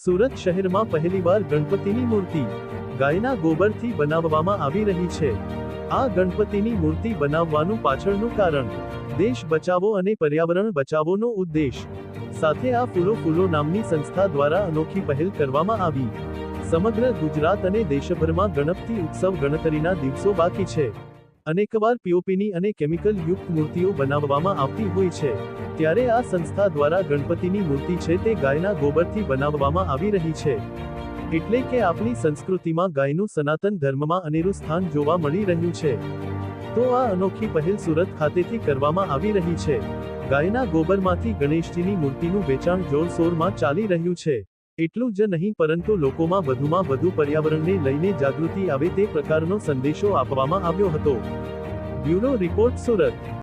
સુરત શહેરમાં પહેલીવાર ગણપતિની મૂર્તિ ગાયના ગોબરથી બનાવવામાં આવી રહી છે। આ ગણપતિની મૂર્તિ બનાવવાનું પાછળનું કારણ દેશ બચાવો અને પર્યાવરણ બચાવોનો ઉદ્દેશ સાથે આ ફૂલો નામની સંસ્થા દ્વારા અનોખી પહેલ કરવામાં આવી। સમગ્ર ગુજરાત અને દેશભરમાં ગણપતિ ઉત્સવ ગણતરીના દિવસો બાકી છે। અનેકવાર પીઓપીની અને કેમિકલ યુક્ત મૂર્તિઓ બનાવવામાં આવતી હોય છે, ત્યારે આ સંસ્થા દ્વારા ગણપતિની મૂર્તિ છે તે ગાયના ગોબરથી બનાવવામાં આવી રહી છે। એટલે કે આપણી સંસ્કૃતિમાં ગાયનું સનાતન ધર્મમાં અનેરું સ્થાન જોવા મળી રહ્યું છે। તો આ અનોખી પહેલ સુરત ખાતેથી કરવામાં આવી રહી છે। ગાયના ગોબરમાંથી ગણેશજીની મૂર્તિનું વેચાણ જોરશોરમાં ચાલી રહ્યું છે। એટલું જ નહીં પરંતુ લોકોમાં વધુમાં વધુ પર્યાવરણને લઈને જાગૃતિ આવે તે પ્રકારનો સંદેશો આપવામાં આવ્યો હતો। Bureau report, Surat.